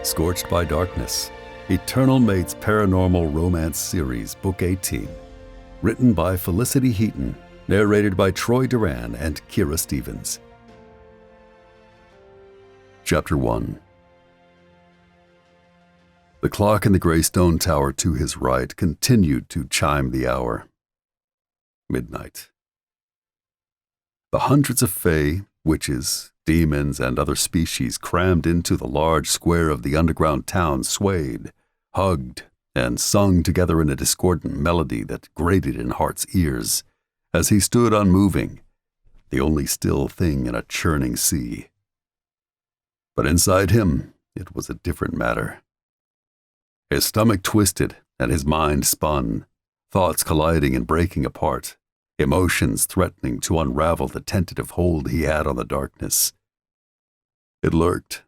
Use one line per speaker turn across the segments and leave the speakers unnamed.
Scorched by Darkness, Eternal Mate's Paranormal Romance Series, Book 18. Written by Felicity Heaton, narrated by Troy Duran and Kira Stevens. Chapter 1. The clock in the gray stone tower to his right continued to chime the hour. Midnight. The hundreds of fae, witches, demons, and other species crammed into the large square of the underground town swayed, hugged, and sung together in a discordant melody that grated in Hart's ears as he stood unmoving, the only still thing in a churning sea. But inside him, it was a different matter. His stomach twisted and his mind spun, thoughts colliding and breaking apart, emotions threatening to unravel the tentative hold he had on the darkness. It lurked,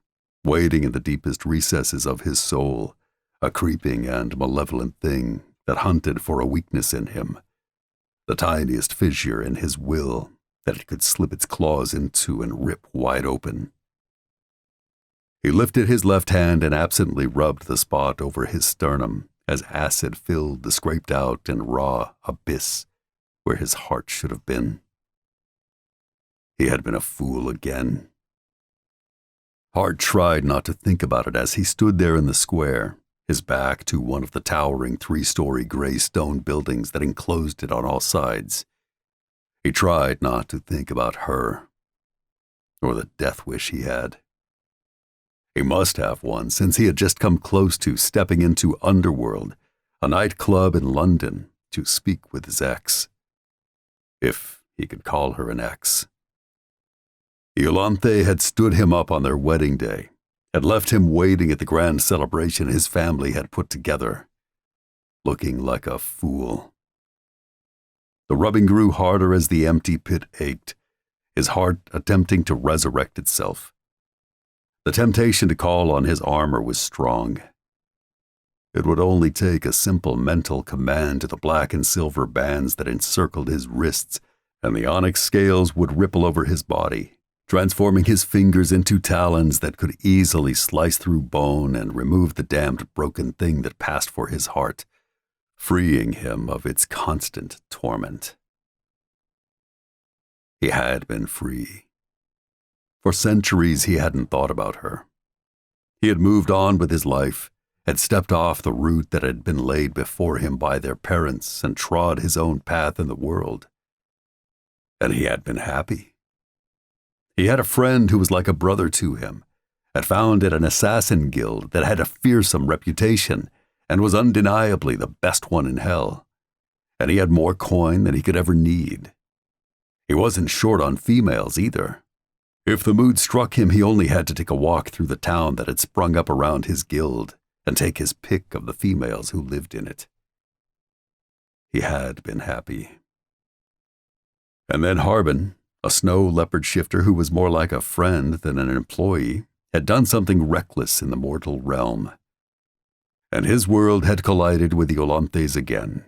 waiting in the deepest recesses of his soul, a creeping and malevolent thing that hunted for a weakness in him, the tiniest fissure in his will that it could slip its claws into and rip wide open. He lifted his left hand and absently rubbed the spot over his sternum as acid filled the scraped-out and raw abyss where his heart should have been. He had been a fool again. Hartt tried not to think about it as he stood there in the square, his back to one of the towering 3-story gray stone buildings that enclosed it on all sides. He tried not to think about her, or the death wish he had. He must have one, since he had just come close to stepping into Underworld, a nightclub in London, to speak with his ex. If he could call her an ex. Iolanthe had stood him up on their wedding day, had left him waiting at the grand celebration his family had put together, looking like a fool. The rubbing grew harder as the empty pit ached, his heart attempting to resurrect itself. The temptation to call on his armor was strong. It would only take a simple mental command to the black and silver bands that encircled his wrists, and the onyx scales would ripple over his body, transforming his fingers into talons that could easily slice through bone and remove the damned broken thing that passed for his heart, freeing him of its constant torment. He had been free. For centuries he hadn't thought about her. He had moved on with his life, had stepped off the route that had been laid before him by their parents and trod his own path in the world. And he had been happy. He had a friend who was like a brother to him, had founded an assassin guild that had a fearsome reputation and was undeniably the best one in hell. And he had more coin than he could ever need. He wasn't short on females either. If the mood struck him, he only had to take a walk through the town that had sprung up around his guild and take his pick of the females who lived in it. He had been happy. And then Harbin, a snow leopard shifter who was more like a friend than an employee, had done something reckless in the mortal realm. And his world had collided with Iolanthe's again.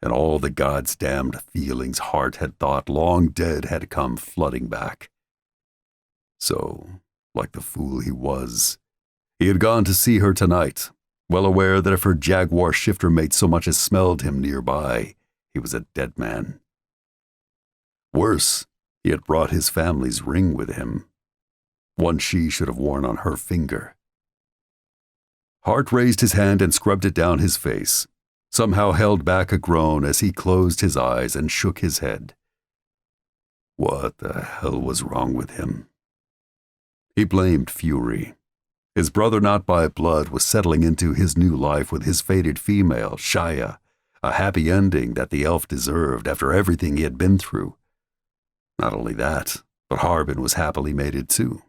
And all the gods' damned feelings Hartt had thought long dead had come flooding back. So, like the fool he was, he had gone to see her tonight, well aware that if her jaguar shifter mate so much as smelled him nearby, he was a dead man. Worse, he had brought his family's ring with him, one she should have worn on her finger. Hartt raised his hand and scrubbed it down his face, somehow held back a groan as he closed his eyes and shook his head. What the hell was wrong with him? He blamed Fury. His brother not by blood was settling into his new life with his fated female, Shia, a happy ending that the elf deserved after everything he had been through. Not only that, but Harbin was happily mated too.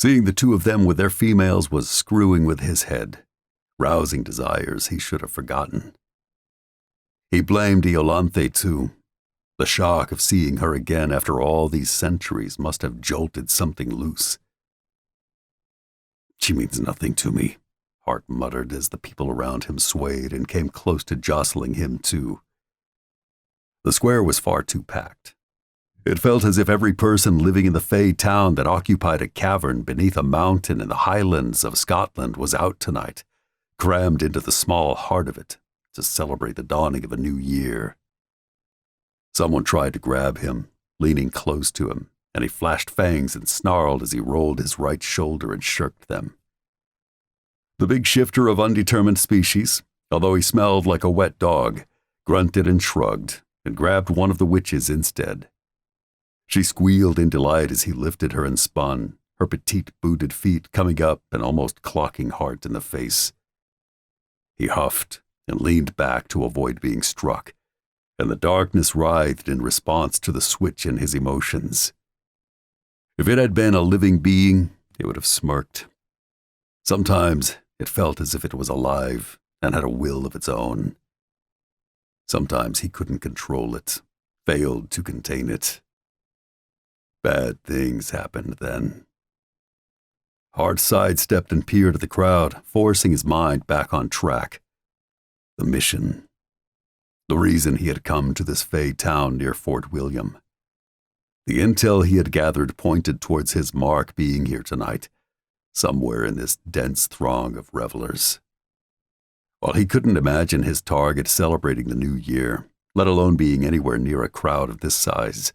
Seeing the two of them with their females was screwing with his head, rousing desires he should have forgotten. He blamed Iolanthe too. The shock of seeing her again after all these centuries must have jolted something loose. She means nothing to me, Hartt muttered as the people around him swayed and came close to jostling him too. The square was far too packed. It felt as if every person living in the Fey town that occupied a cavern beneath a mountain in the highlands of Scotland was out tonight, crammed into the small heart of it to celebrate the dawning of a new year. Someone tried to grab him, leaning close to him, and he flashed fangs and snarled as he rolled his right shoulder and shirked them. The big shifter of undetermined species, although he smelled like a wet dog, grunted and shrugged and grabbed one of the witches instead. She squealed in delight as he lifted her and spun, her petite booted feet coming up and almost clocking Hartt in the face. He huffed and leaned back to avoid being struck, and the darkness writhed in response to the switch in his emotions. If it had been a living being, it would have smirked. Sometimes it felt as if it was alive and had a will of its own. Sometimes he couldn't control it, failed to contain it. Bad things happened then. Hartt sidestepped and peered at the crowd, forcing his mind back on track. The mission. The reason he had come to this Fey town near Fort William. The intel he had gathered pointed towards his mark being here tonight, somewhere in this dense throng of revelers. While he couldn't imagine his target celebrating the new year, let alone being anywhere near a crowd of this size,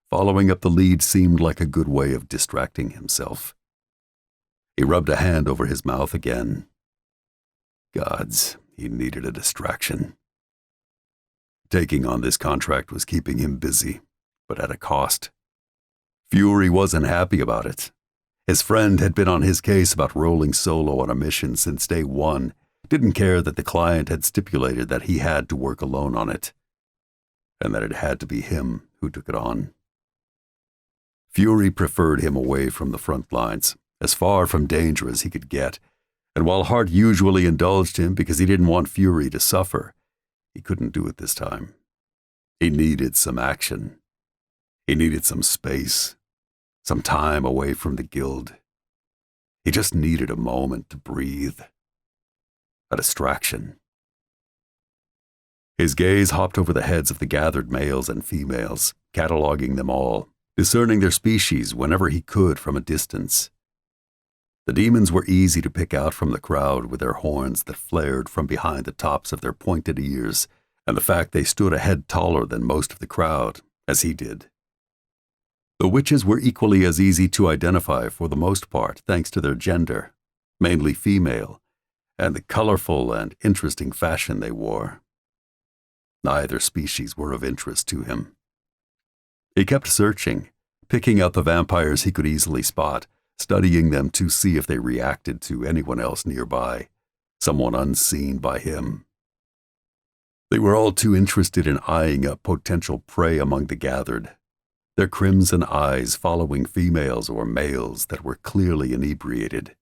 following up the lead seemed like a good way of distracting himself. He rubbed a hand over his mouth again. Gods, he needed a distraction. Taking on this contract was keeping him busy, but at a cost. Fury wasn't happy about it. His friend had been on his case about rolling solo on a mission since day one, didn't care that the client had stipulated that he had to work alone on it, and that it had to be him who took it on. Fury preferred him away from the front lines, as far from danger as he could get, and while Hartt usually indulged him because he didn't want Fury to suffer, he couldn't do it this time. He needed some action. He needed some space, some time away from the guild. He just needed a moment to breathe. A distraction. His gaze hopped over the heads of the gathered males and females, cataloging them all, discerning their species whenever he could from a distance. The demons were easy to pick out from the crowd with their horns that flared from behind the tops of their pointed ears, and the fact they stood a head taller than most of the crowd, as he did. The witches were equally as easy to identify for the most part thanks to their gender, mainly female, and the colorful and interesting fashion they wore. Neither species were of interest to him. He kept searching, picking out the vampires he could easily spot, studying them to see if they reacted to anyone else nearby, someone unseen by him. They were all too interested in eyeing up potential prey among the gathered, their crimson eyes following females or males that were clearly inebriated.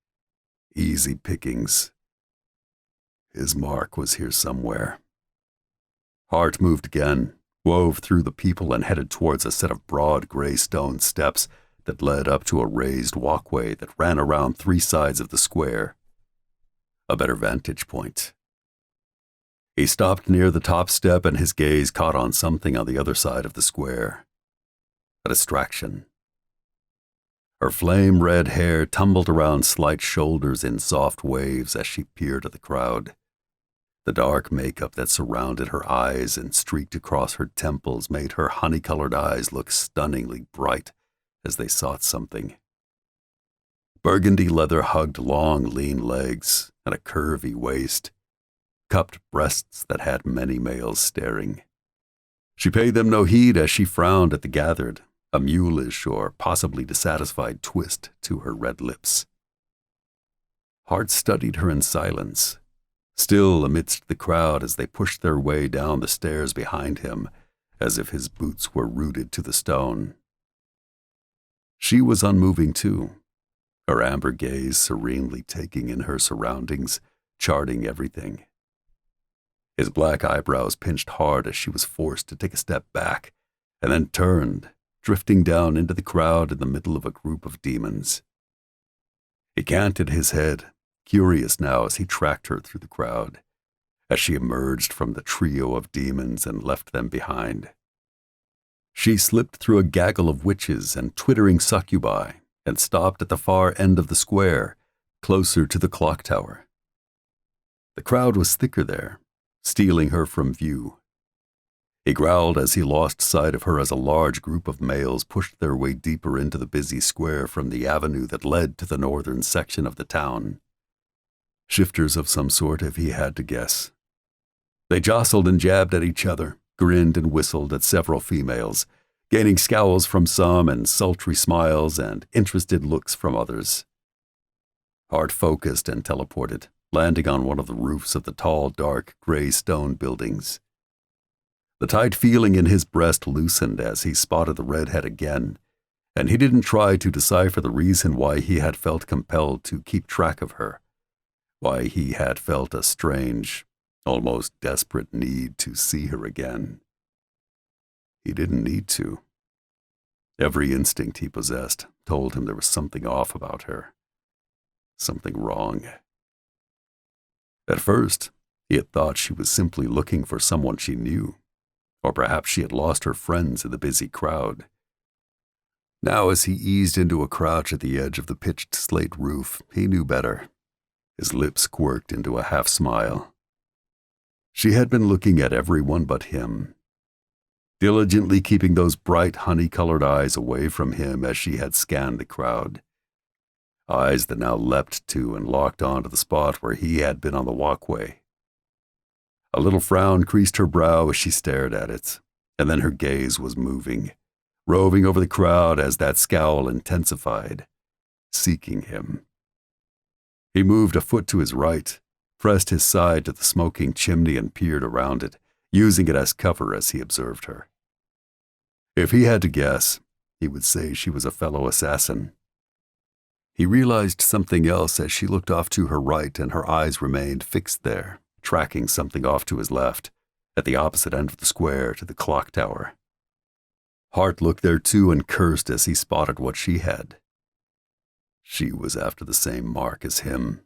Easy pickings. His mark was here somewhere. Hartt moved again, wove through the people and headed towards a set of broad gray stone steps that led up to a raised walkway that ran around three sides of the square. A better vantage point. He stopped near the top step and his gaze caught on something on the other side of the square. A distraction. Her flame-red hair tumbled around slight shoulders in soft waves as she peered at the crowd. The dark makeup that surrounded her eyes and streaked across her temples made her honey-colored eyes look stunningly bright as they sought something. Burgundy leather hugged long, lean legs and a curvy waist, cupped breasts that had many males staring. She paid them no heed as she frowned at the gathered, a mulish or possibly dissatisfied twist to her red lips. Hartt studied her in silence, still amidst the crowd as they pushed their way down the stairs behind him, as if his boots were rooted to the stone. She was unmoving too, her amber gaze serenely taking in her surroundings, charting everything. His black eyebrows pinched hard as she was forced to take a step back, and then turned, drifting down into the crowd in the middle of a group of demons. He canted his head, curious now as he tracked her through the crowd, as she emerged from the trio of demons and left them behind, She slipped through a gaggle of witches and twittering succubi and stopped at the far end of the square, closer to the clock tower. The crowd was thicker there, stealing her from view. He growled as he lost sight of her as a large group of males pushed their way deeper into the busy square from the avenue that led to the northern section of the town. Shifters of some sort, if he had to guess. They jostled and jabbed at each other, grinned and whistled at several females, gaining scowls from some and sultry smiles and interested looks from others. Hartt focused and teleported, landing on one of the roofs of the tall, dark, gray stone buildings. The tight feeling in his breast loosened as he spotted the redhead again, and he didn't try to decipher the reason why he had felt compelled to keep track of her, why he had felt a strange, almost desperate need to see her again. He didn't need to. Every instinct he possessed told him there was something off about her, something wrong. At first, he had thought she was simply looking for someone she knew, or perhaps she had lost her friends in the busy crowd. Now, as he eased into a crouch at the edge of the pitched slate roof, he knew better. His lips quirked into a half-smile. She had been looking at everyone but him, diligently keeping those bright honey-colored eyes away from him as she had scanned the crowd. Eyes that now leapt to and locked onto the spot where he had been on the walkway. A little frown creased her brow as she stared at it, and then her gaze was moving, roving over the crowd as that scowl intensified, seeking him. He moved a foot to his right, pressed his side to the smoking chimney and peered around it, using it as cover as he observed her. If he had to guess, he would say she was a fellow assassin. He realized something else as she looked off to her right and her eyes remained fixed there, tracking something off to his left, at the opposite end of the square to the clock tower. Hartt looked there too and cursed as he spotted what she had. She was after the same mark as him.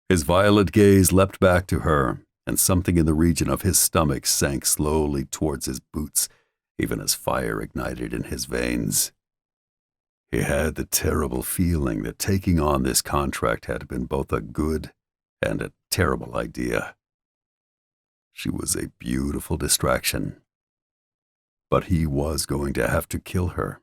His violet gaze leapt back to her, and something in the region of his stomach sank slowly towards his boots, even as fire ignited in his veins. He had the terrible feeling that taking on this contract had been both a good and a terrible idea. She was a beautiful distraction. But he was going to have to kill her,